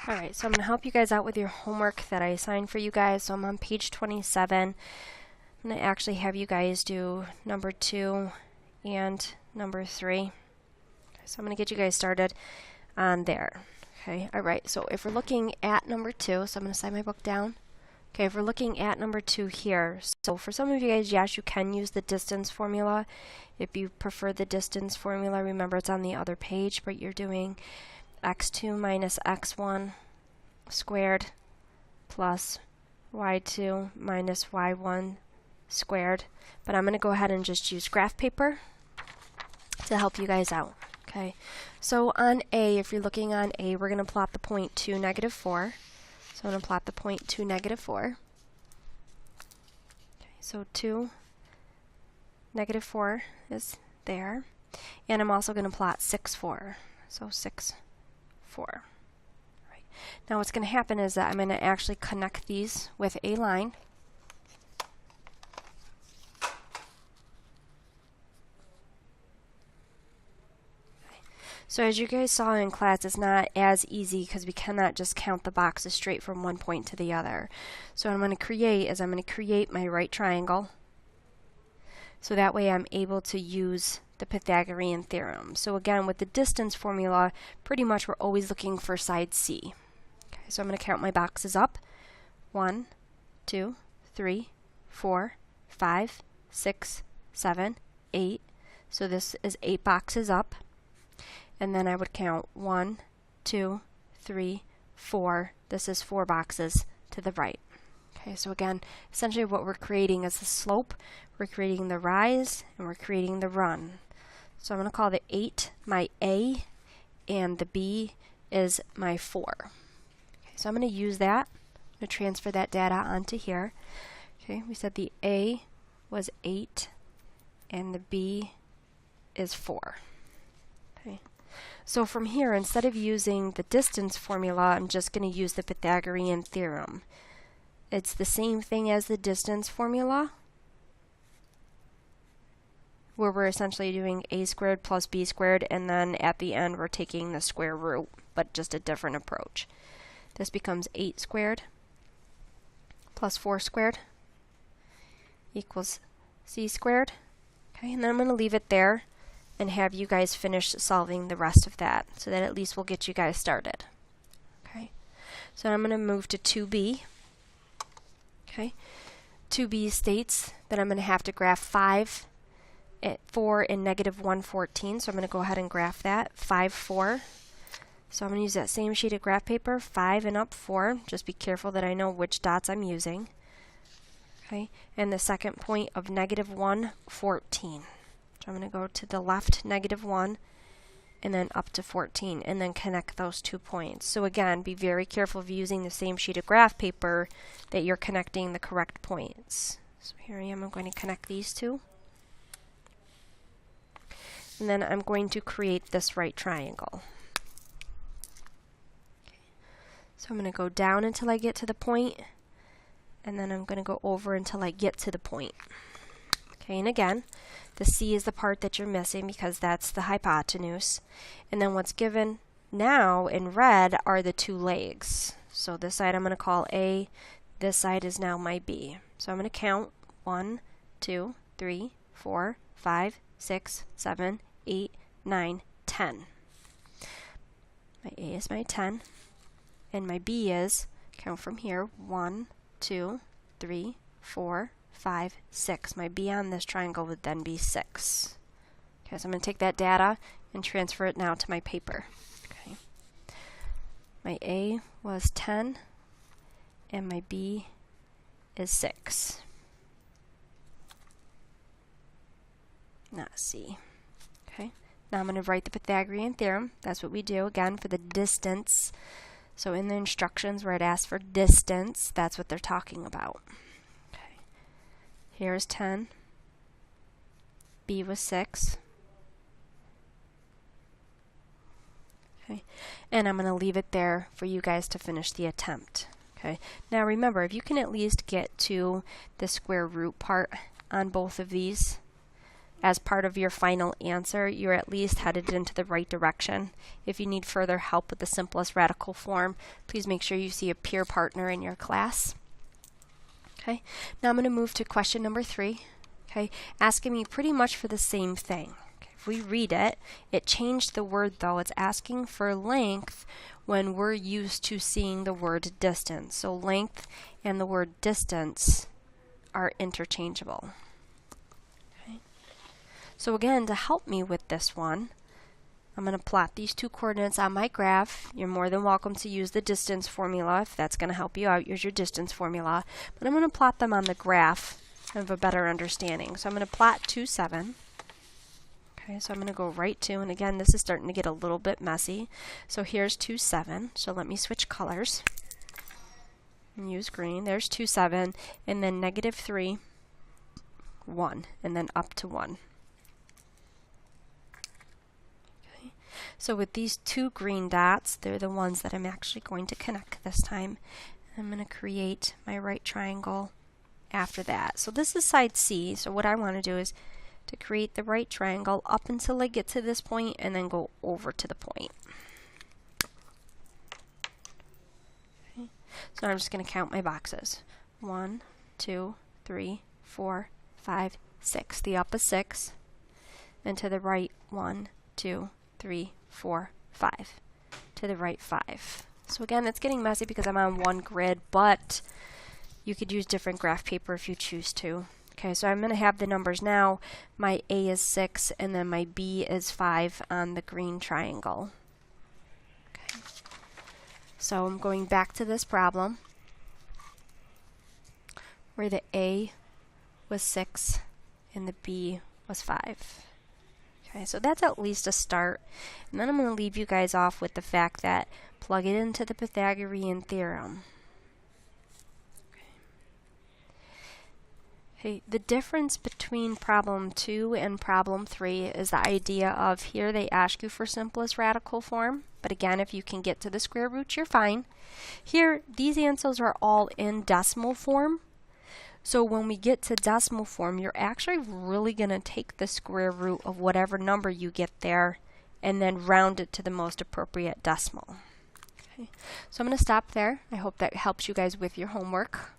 Alright, so I'm going to help you guys out with your homework that I assigned for you guys. So I'm on page 27. I'm going to actually have you guys do number 2 and number 3. Okay, so I'm going to get you guys started on there. Okay, alright, so if we're looking at number 2, so I'm going to slide my book down. Okay, if we're looking at number 2 here, so for some of you guys, yes, you can use the distance formula. If you prefer the distance formula, remember it's on the other page, but you're doing x2 minus x1 squared plus y2 minus y1 squared. But I'm going to go ahead and just use graph paper to help you guys out. Okay, so on A, if you're looking on A, we're going to plot the point 2, negative 4. So I'm going to plot the point 2, negative 4. Okay, so 2, negative 4 is there. And I'm also going to plot 6, 4. So 6, 4. Right. Now what's going to happen is that I'm going to actually connect these with a line. So as you guys saw in class, it's not as easy because we cannot just count the boxes straight from one point to the other. So what I'm going to create is I'm going to create my right triangle. So that way I'm able to use the Pythagorean theorem. So again, with the distance formula, pretty much we're always looking for side C. Okay, so I'm going to count my boxes up. 1, 2, 3, 4, 5, 6, 7, 8. So this is 8 boxes up. And then I would count 1, 2, 3, 4. This is 4 boxes to the right. Okay, so again, essentially what we're creating is the slope, we're creating the rise, and we're creating the run. So I'm going to call the 8 my A, and the B is my 4. Okay, so I'm going to use that. I'm going to transfer that data onto here. Okay, we said the A was 8, and the B is 4. Okay. So from here, instead of using the distance formula, I'm just going to use the Pythagorean theorem. It's the same thing as the distance formula, where we're essentially doing a squared plus b squared, and then at the end we're taking the square root, but just a different approach. This becomes 8 squared plus 4 squared equals c squared. Okay, and then I'm going to leave it there and have you guys finish solving the rest of that, so that at least we'll get you guys started. Okay, so I'm going to move to 2b. Okay, 2b states that I'm going to have to graph 5 at 4 and negative 114, so I'm going to go ahead and graph that, 5, 4. So I'm going to use that same sheet of graph paper, 5 and up 4. Just be careful that I know which dots I'm using. Okay, and the second point of negative 114. So I'm going to go to the left, negative 1, and then up to 14, and then connect those 2 points. So again, be very careful of using the same sheet of graph paper that you're connecting the correct points. So here I am, I'm going to connect these two. And then I'm going to create this right triangle. Okay. So I'm going to go down until I get to the point, and then I'm going to go over until I get to the point. Okay, and again, the C is the part that you're missing because that's the hypotenuse. And then what's given now in red are the 2 legs. So this side I'm going to call A, this side is now my B. So I'm going to count 1, 2, 3, 4, 5, 6, 7, 8, 9, 10. My A is my 10, and my B is, count from here, 1, 2, 3, 4, 5, 6. My B on this triangle would then be 6. Okay, so I'm going to take that data and transfer it now to my paper. Okay. My A was 10, and my B is 6. Not C. Okay. Now I'm going to write the Pythagorean theorem. That's what we do, again, for the distance. So in the instructions where it asks for distance, that's what they're talking about. Here's 10, B was 6. Okay, and I'm going to leave it there for you guys to finish the attempt. Okay, now remember, if you can at least get to the square root part on both of these, as part of your final answer, you're at least headed into the right direction. If you need further help with the simplest radical form, please make sure you see a peer partner in your class. Okay, now I'm going to move to question number 3. Okay, asking me pretty much for the same thing. Okay, if we read it, it changed the word though. It's asking for length when we're used to seeing the word distance. So length and the word distance are interchangeable. Okay. So again, to help me with this one, I'm going to plot these 2 coordinates on my graph. You're more than welcome to use the distance formula if that's going to help you out. Use your distance formula. But I'm going to plot them on the graph to have a better understanding. So I'm going to plot 2, 7. Okay, so I'm going to go right to, and again, this is starting to get a little bit messy. So here's 2, 7. So let me switch colors and use green. There's 2, 7, and then -3, 1, and then up to 1. So with these 2 green dots, they're the ones that I'm actually going to connect this time. I'm going to create my right triangle after that. So this is side C, so what I want to do is to create the right triangle up until I get to this point and then go over to the point. Okay. So I'm just going to count my boxes. 1, 2, 3, 4, 5, 6. The up is 6. And to the right, 1, 2, 3, 4, 5. To the right, 5. So again, it's getting messy because I'm on one grid, but you could use different graph paper if you choose to. Okay, so I'm going to have the numbers now. My A is 6, and then my B is 5 on the green triangle. Okay. So I'm going back to this problem where the A was 6 and the B was 5. Okay, so that's at least a start. And then I'm going to leave you guys off with the fact that plug it into the Pythagorean theorem. Okay, the difference between problem 2 and problem 3 is the idea of here they ask you for simplest radical form. But again, if you can get to the square root, you're fine. Here, these answers are all in decimal form. So when we get to decimal form, you're actually really going to take the square root of whatever number you get there and then round it to the most appropriate decimal. Okay. So I'm going to stop there. I hope that helps you guys with your homework.